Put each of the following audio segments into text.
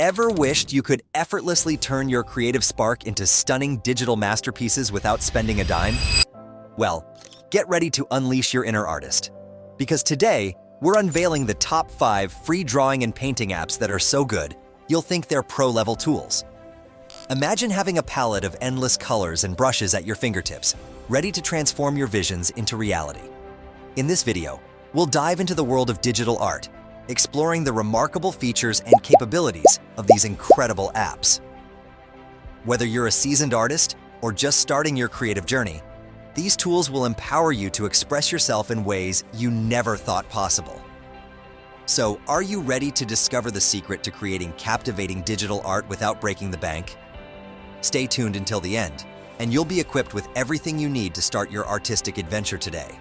Ever wished you could effortlessly turn your creative spark into stunning digital masterpieces without spending a dime? Well, get ready to unleash your inner artist. Because today, we're unveiling the top 5 free drawing and painting apps that are so good, you'll think they're pro-level tools. Imagine having a palette of endless colors and brushes at your fingertips, ready to transform your visions into reality. In this video, we'll dive into the world of digital art, exploring the remarkable features and capabilities of these incredible apps. Whether you're a seasoned artist or just starting your creative journey, these tools will empower you to express yourself in ways you never thought possible. So, are you ready to discover the secret to creating captivating digital art without breaking the bank? Stay tuned until the end, and you'll be equipped with everything you need to start your artistic adventure today.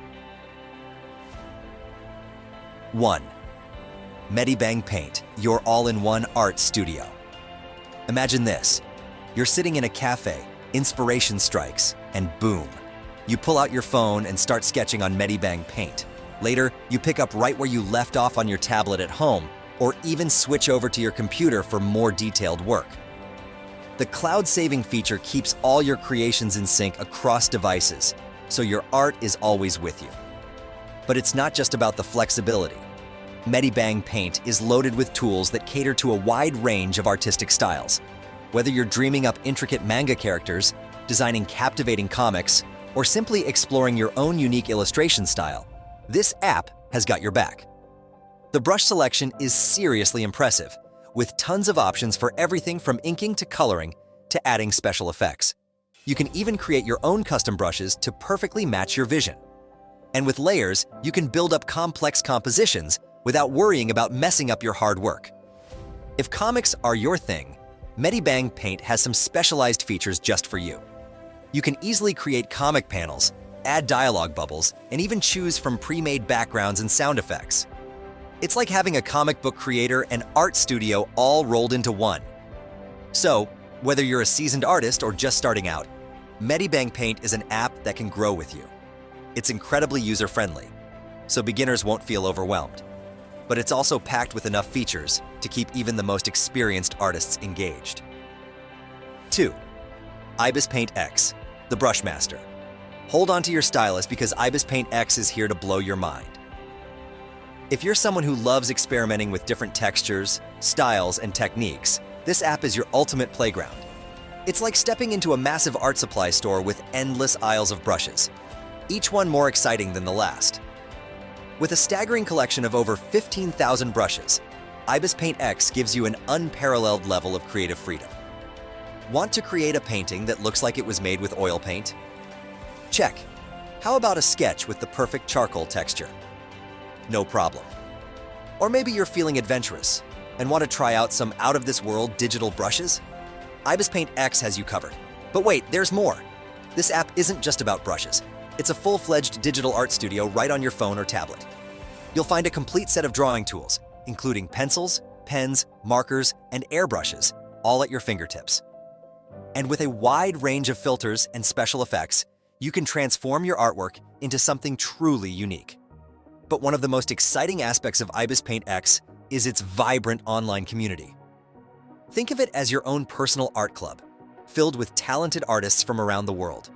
1. Medibang Paint, your all-in-one art studio. Imagine this. You're sitting in a cafe, inspiration strikes, and boom. You pull out your phone and start sketching on Medibang Paint. Later, you pick up right where you left off on your tablet at home, or even switch over to your computer for more detailed work. The cloud-saving feature keeps all your creations in sync across devices, so your art is always with you. But it's not just about the flexibility. Medibang Paint is loaded with tools that cater to a wide range of artistic styles. Whether you're dreaming up intricate manga characters, designing captivating comics, or simply exploring your own unique illustration style, this app has got your back. The brush selection is seriously impressive, with tons of options for everything from inking to coloring to adding special effects. You can even create your own custom brushes to perfectly match your vision. And with layers, you can build up complex compositions without worrying about messing up your hard work. If comics are your thing, Medibang Paint has some specialized features just for you. You can easily create comic panels, add dialogue bubbles, and even choose from pre-made backgrounds and sound effects. It's like having a comic book creator and art studio all rolled into one. So, whether you're a seasoned artist or just starting out, Medibang Paint is an app that can grow with you. It's incredibly user-friendly, so beginners won't feel overwhelmed. But it's also packed with enough features to keep even the most experienced artists engaged. 2. Ibis Paint X, the Brush Master. Hold on to your stylus because Ibis Paint X is here to blow your mind. If you're someone who loves experimenting with different textures, styles, and techniques, this app is your ultimate playground. It's like stepping into a massive art supply store with endless aisles of brushes, each one more exciting than the last. With a staggering collection of over 15,000 brushes, Ibis Paint X gives you an unparalleled level of creative freedom. Want to create a painting that looks like it was made with oil paint? Check. How about a sketch with the perfect charcoal texture? No problem. Or maybe you're feeling adventurous and want to try out some out-of-this-world digital brushes? Ibis Paint X has you covered. But wait, there's more. This app isn't just about brushes. It's a full-fledged digital art studio right on your phone or tablet. You'll find a complete set of drawing tools, including pencils, pens, markers, and airbrushes, all at your fingertips. And with a wide range of filters and special effects, you can transform your artwork into something truly unique. But one of the most exciting aspects of Ibis Paint X is its vibrant online community. Think of it as your own personal art club, filled with talented artists from around the world.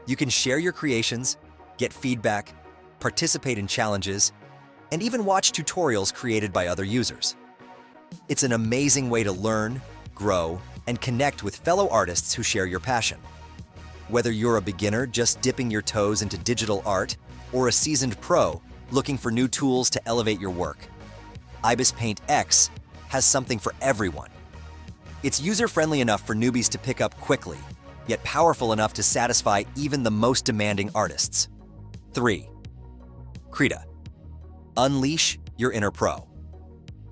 You can share your creations, get feedback, participate in challenges, and even watch tutorials created by other users. It's an amazing way to learn, grow, and connect with fellow artists who share your passion. Whether you're a beginner just dipping your toes into digital art or a seasoned pro looking for new tools to elevate your work, Ibis Paint X has something for everyone. It's user-friendly enough for newbies to pick up quickly, yet powerful enough to satisfy even the most demanding artists. 3. Krita. Unleash your inner pro.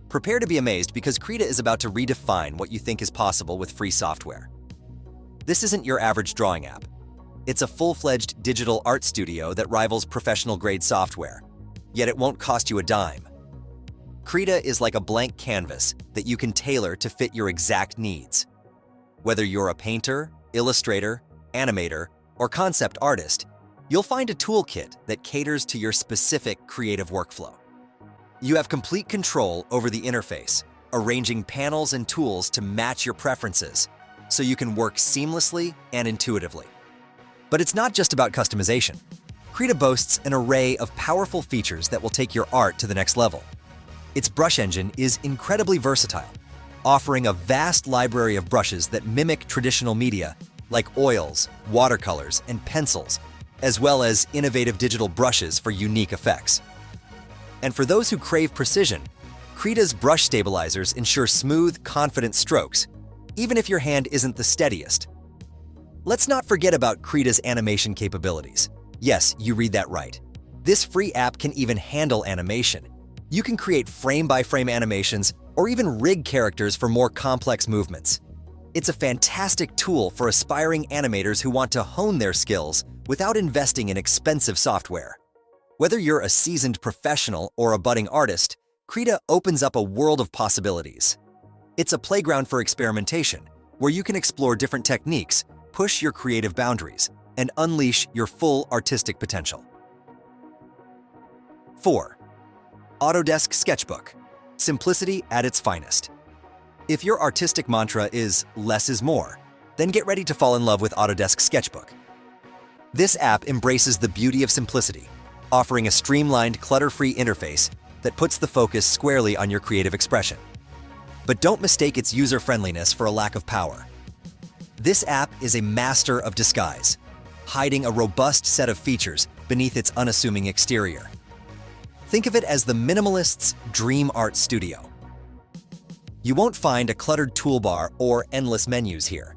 Prepare to be amazed because Krita is about to redefine what you think is possible with free software. This isn't your average drawing app. It's a full-fledged digital art studio that rivals professional-grade software, yet it won't cost you a dime. Krita is like a blank canvas that you can tailor to fit your exact needs. Whether you're a painter, illustrator, animator, or concept artist, you'll find a toolkit that caters to your specific creative workflow. You have complete control over the interface, arranging panels and tools to match your preferences so you can work seamlessly and intuitively. But it's not just about customization. Krita boasts an array of powerful features that will take your art to the next level. Its brush engine is incredibly versatile, offering a vast library of brushes that mimic traditional media like oils, watercolors, and pencils, as well as innovative digital brushes for unique effects. And for those who crave precision, Krita's brush stabilizers ensure smooth, confident strokes, even if your hand isn't the steadiest. Let's not forget about Krita's animation capabilities. Yes, you read that right. This free app can even handle animation. You can create frame-by-frame animations or even rig characters for more complex movements. It's a fantastic tool for aspiring animators who want to hone their skills without investing in expensive software. Whether you're a seasoned professional or a budding artist, Krita opens up a world of possibilities. It's a playground for experimentation, where you can explore different techniques, push your creative boundaries, and unleash your full artistic potential. 4. Autodesk Sketchbook. Simplicity at its finest. If your artistic mantra is less is more, then get ready to fall in love with Autodesk Sketchbook. This app embraces the beauty of simplicity, offering a streamlined, clutter-free interface that puts the focus squarely on your creative expression. But don't mistake its user-friendliness for a lack of power. This app is a master of disguise, hiding a robust set of features beneath its unassuming exterior. Think of it as the minimalist's dream art studio. You won't find a cluttered toolbar or endless menus here.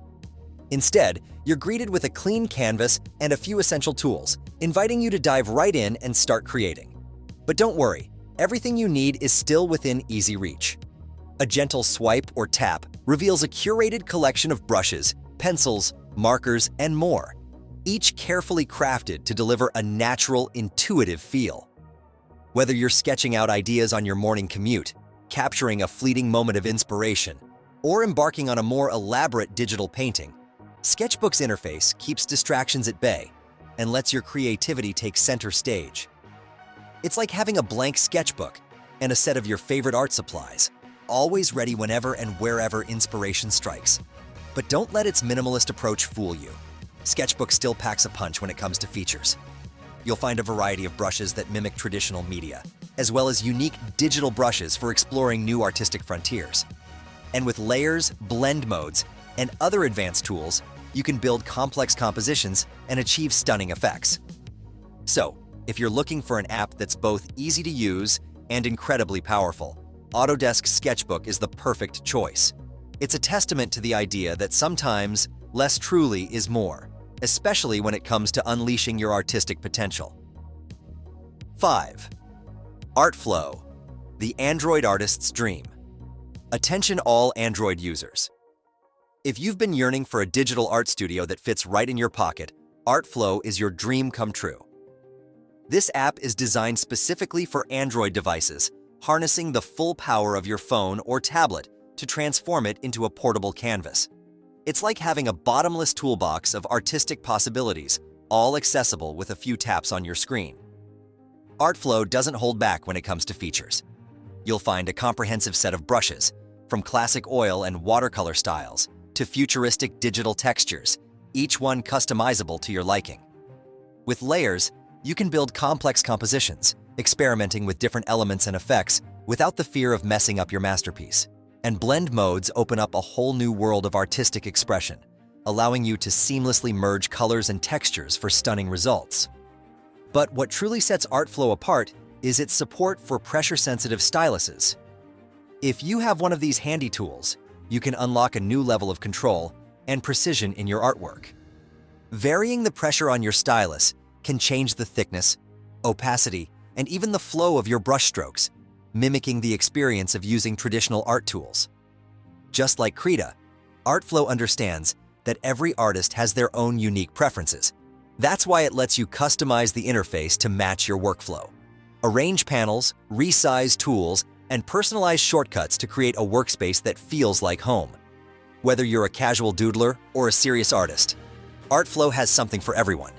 Instead, you're greeted with a clean canvas and a few essential tools, inviting you to dive right in and start creating. But don't worry, everything you need is still within easy reach. A gentle swipe or tap reveals a curated collection of brushes, pencils, markers, and more, each carefully crafted to deliver a natural, intuitive feel. Whether you're sketching out ideas on your morning commute, capturing a fleeting moment of inspiration, or embarking on a more elaborate digital painting, Sketchbook's interface keeps distractions at bay and lets your creativity take center stage. It's like having a blank sketchbook and a set of your favorite art supplies, always ready whenever and wherever inspiration strikes. But don't let its minimalist approach fool you. Sketchbook still packs a punch when it comes to features. You'll find a variety of brushes that mimic traditional media, as well as unique digital brushes for exploring new artistic frontiers. And with layers, blend modes, and other advanced tools, you can build complex compositions and achieve stunning effects. So, if you're looking for an app that's both easy to use and incredibly powerful, Autodesk Sketchbook is the perfect choice. It's a testament to the idea that sometimes less truly is more, especially when it comes to unleashing your artistic potential. 5. ArtFlow, the Android artist's dream. Attention all Android users. If you've been yearning for a digital art studio that fits right in your pocket, ArtFlow is your dream come true. This app is designed specifically for Android devices, harnessing the full power of your phone or tablet to transform it into a portable canvas. It's like having a bottomless toolbox of artistic possibilities, all accessible with a few taps on your screen. ArtFlow doesn't hold back when it comes to features. You'll find a comprehensive set of brushes, from classic oil and watercolor styles to futuristic digital textures, each one customizable to your liking. With layers, you can build complex compositions, experimenting with different elements and effects without the fear of messing up your masterpiece. And blend modes open up a whole new world of artistic expression, allowing you to seamlessly merge colors and textures for stunning results. But what truly sets ArtFlow apart is its support for pressure-sensitive styluses. If you have one of these handy tools, you can unlock a new level of control and precision in your artwork. Varying the pressure on your stylus can change the thickness, opacity, and even the flow of your brushstrokes, mimicking the experience of using traditional art tools. Just like Krita, ArtFlow understands that every artist has their own unique preferences. That's why it lets you customize the interface to match your workflow. Arrange panels, resize tools, and personalize shortcuts to create a workspace that feels like home. Whether you're a casual doodler or a serious artist, ArtFlow has something for everyone.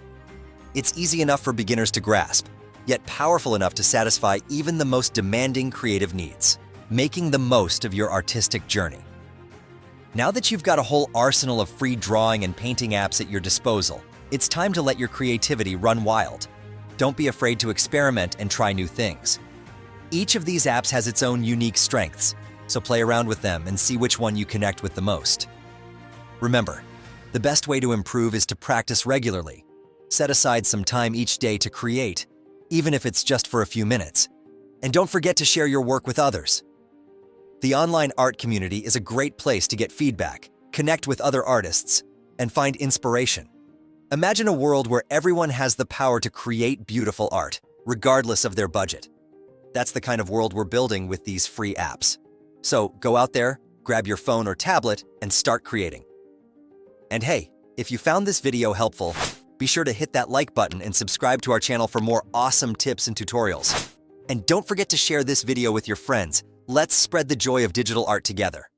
It's easy enough for beginners to grasp, yet powerful enough to satisfy even the most demanding creative needs. making the most of your artistic journey. Now that you've got a whole arsenal of free drawing and painting apps at your disposal, it's time to let your creativity run wild. Don't be afraid to experiment and try new things. Each of these apps has its own unique strengths, so play around with them and see which one you connect with the most. Remember, the best way to improve is to practice regularly. Set aside some time each day to create, even if it's just for a few minutes. And don't forget to share your work with others. The online art community is a great place to get feedback, connect with other artists, and find inspiration. Imagine a world where everyone has the power to create beautiful art, regardless of their budget. That's the kind of world we're building with these free apps. So go out there, grab your phone or tablet, and start creating. And hey, if you found this video helpful, be sure to hit that like button and subscribe to our channel for more awesome tips and tutorials. And don't forget to share this video with your friends. Let's spread the joy of digital art together.